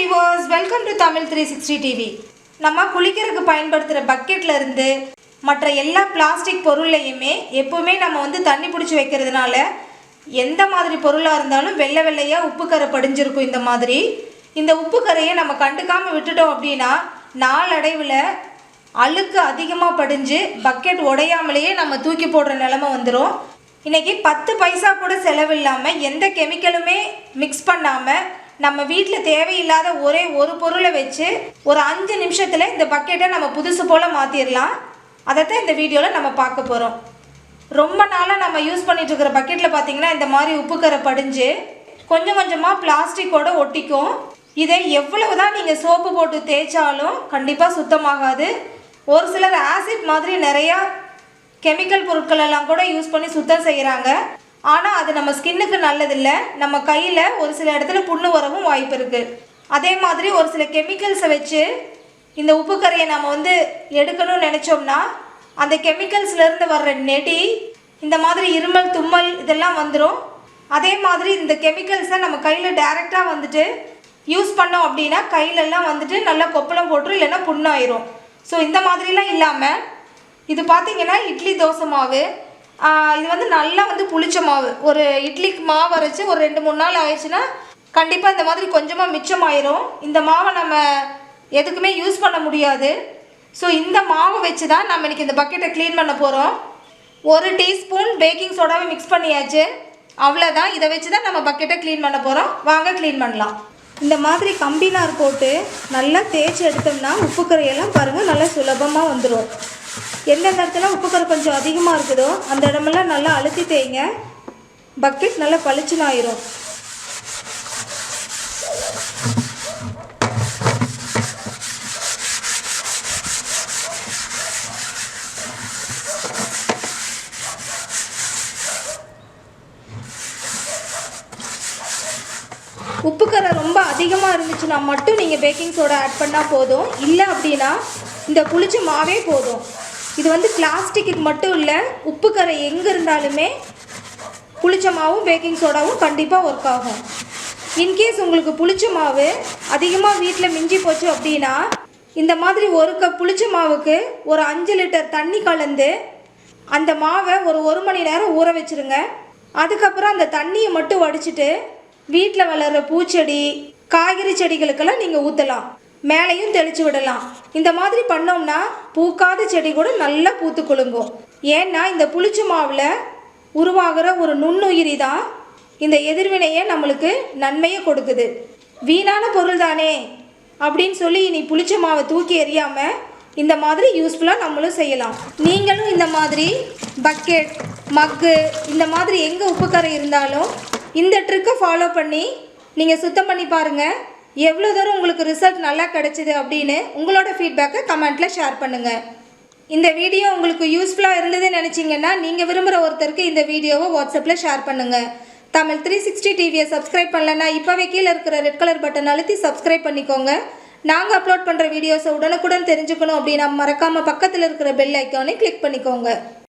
viewers, welcome to TAMIL360 TV. நம்ம குளிக்கிறதுக்கு பயன்படுத்துற பக்கெட்ல இருந்து மற்ற எல்லா பிளாஸ்டிக் பொருளையுமே எப்பவுமே நம்ம வந்து தண்ணி பிடிச்சு வைக்கிறதுனால எந்த மாதிரி பொருளா இருந்தாலும் வெள்ளை வெள்ளையா உப்பு கரை படிஞ்சிருக்கும். இந்த உப்பு கரையை நம்ம கண்டுக்காம விட்டுட்டோம் அப்படினா நாளடைவுல அழுக்கு அதிகமா படிஞ்சு பக்கெட் உடையாமலேயே நம்ம தூக்கி போடுற நிலைமை வந்துரும். இன்னைக்கு 10 பைசா கூட செலவில்லாம எந்த கெமிக்கலுமே மிக்ஸ் பண்ணாம நம்ம வீட்டில் தேவையில்லாத ஒரே ஒரு பொருளை வச்சு ஒரு 5 நிமிஷத்தில் இந்த பக்கெட்டை நம்ம புதுசு போல் மாற்றிடலாம். அதைத்தான் இந்த வீடியோவில் நம்ம பார்க்க போகிறோம். ரொம்ப நாளாக நம்ம யூஸ் பண்ணிட்டு இருக்கிற பக்கெட்டில் பார்த்திங்கன்னா இந்த மாதிரி உப்பு கரை படிஞ்சு கொஞ்சம் கொஞ்சமாக பிளாஸ்டிக்கோடு ஒட்டிக்கும். இதை எவ்வளவு தான் நீங்கள் சோப்பு போட்டு தேய்ச்சாலும் கண்டிப்பாக சுத்தமாகாது. ஒரு சிலர் ஆசிட் மாதிரி நிறையா கெமிக்கல் பொருட்கள் எல்லாம் கூட யூஸ் பண்ணி சுத்தம் செய்கிறாங்க. ஆனால் அது நம்ம ஸ்கின்னுக்கு நல்லதில்லை. நம்ம கையில் ஒரு சில இடத்துல புண்ணு வரவும் வாய்ப்பு இருக்குது. அதே மாதிரி ஒரு சில கெமிக்கல்ஸை வச்சு இந்த உப்பு கரையை நம்ம வந்து எடுக்கணும்னு நினச்சோம்னா அந்த கெமிக்கல்ஸ்லேருந்து வர்ற நெடி இந்த மாதிரி இருமல் தும்மல் இதெல்லாம் வந்துடும். அதே மாதிரி இந்த கெமிக்கல்ஸை நம்ம கையில் டைரெக்டாக வந்துட்டு யூஸ் பண்ணோம் அப்படின்னா கையிலெல்லாம் வந்துட்டு நல்லா கொப்பளம் போட்டுரும், இல்லைன்னா புண்ணாயிரும். ஸோ இந்த மாதிரிலாம் இல்லாமல் இது பார்த்திங்கன்னா இட்லி தோசை மாவு, இது வந்து நல்லா வந்து புளிச்ச மாவு. ஒரு இட்லிக்கு மாவு அரைச்சி ஒரு 2-3 நாள் ஆயிடுச்சுன்னா கண்டிப்பாக இந்த மாதிரி கொஞ்சமாக மிச்சமாயிரும். இந்த மாவை நம்ம எதுக்குமே யூஸ் பண்ண முடியாது. ஸோ இந்த மாவை வச்சு தான் நம்ம இன்றைக்கி இந்த பக்கெட்டை க்ளீன் பண்ண போகிறோம். 1 டீஸ்பூன் பேக்கிங் சோடாவை மிக்ஸ் பண்ணியாச்சு, அவ்வளோதான். இதை வச்சு தான் நம்ம பக்கெட்டை க்ளீன் பண்ண போகிறோம். வாங்க க்ளீன் பண்ணலாம். இந்த மாதிரி கம்பி நார் போட்டு நல்லா தேய்ச்சி எடுத்தோம்னா உப்பு கரையெல்லாம் பாருங்கள் நல்லா சுலபமாக வந்துடும். எந்தெந்த இடத்துல உப்பு கரை கொஞ்சம் அதிகமாக இருக்குதோ அந்த இடமெல்லாம் நல்லா அழுத்தி தேய்ங்க, பக்கெட் நல்லா பளிச்சுன்னு ஆயிரும். உப்பு கரை ரொம்ப அதிகமாக இருந்துச்சுன்னா மட்டும் நீங்கள் பேக்கிங் சோடா ஆட் பண்ணால் போதும். இல்லை அப்படின்னா இந்த புளிச்ச மாவே போதும். இது வந்து பிளாஸ்டிக்கு மட்டும் இல்லை, உப்பு கரை எங்கே இருந்தாலுமே புளிச்ச மாவும் பேக்கிங் சோடாவும் கண்டிப்பாக ஒர்க் ஆகும். இன்கேஸ் உங்களுக்கு புளிச்ச மாவு அதிகமாக வீட்டில் மிஞ்சி போச்சு அப்படின்னா இந்த மாதிரி 1 கப் புளிச்ச மாவுக்கு ஒரு 5 லிட்டர் தண்ணி கலந்து அந்த மாவை ஒரு 1 மணி நேரம் ஊற வச்சுருங்க. அதுக்கப்புறம் அந்த தண்ணியை மட்டும் வடிச்சிட்டு வீட்டில் வளர்கிற பூச்செடி காய்கறி செடிகளுக்கெல்லாம் நீங்கள் ஊற்றலாம், மேலேயும் தெளித்து விடலாம். இந்த மாதிரி பண்ணோம்னா பூக்காத செடி கூட நல்லா பூத்து குலுங்கும். ஏன்னா இந்த புளிச்ச மாவில் உருவாகிற ஒரு நுண்ணுயிரி தான் இந்த எதிர்வினையை நம்மளுக்கு நன்மையை கொடுக்குது. வீணான பொருள் தானே அப்படின்னு சொல்லி இனி புளிச்ச மாவை தூக்கி எறியாமல் இந்த மாதிரி யூஸ்ஃபுல்லாக நம்மளும் செய்யலாம். நீங்களும் இந்த மாதிரி பக்கெட் மக்கு இந்த மாதிரி எங்கே உப்பு கரை இருந்தாலும் இந்த ட்ரிக்கை ஃபாலோ பண்ணி நீங்கள் சுத்தம் பண்ணி பாருங்கள். எவ்வளோ தூரம் உங்களுக்கு ரிசல்ட் நல்லா கிடச்சிது அப்படின்னு உங்களோட ஃபீட்பேக்கை கமெண்ட்டில் ஷேர் பண்ணுங்கள். இந்த வீடியோ உங்களுக்கு யூஸ்ஃபுல்லாக இருந்ததுன்னு நினச்சிங்கன்னா நீங்கள் விரும்புகிற ஒருத்தருக்கு இந்த வீடியோவை வாட்ஸ்அப்பில் ஷேர் பண்ணுங்கள். தமிழ்360 டிவியை சப்ஸ்கிரைப் பண்ணலன்னா இப்போவே கீழே இருக்கிற ரெட் கலர் பட்டன் அழுத்தி சப்ஸ்கிரைப் பண்ணிக்கோங்க. நாங்கள் அப்லோட் பண்ணுற வீடியோஸை உடனுக்குடன் தெரிஞ்சுக்கணும் அப்படின்னா மறக்காமல் பக்கத்தில் இருக்கிற பெல் ஐக்கானை கிளிக் பண்ணிக்கோங்க.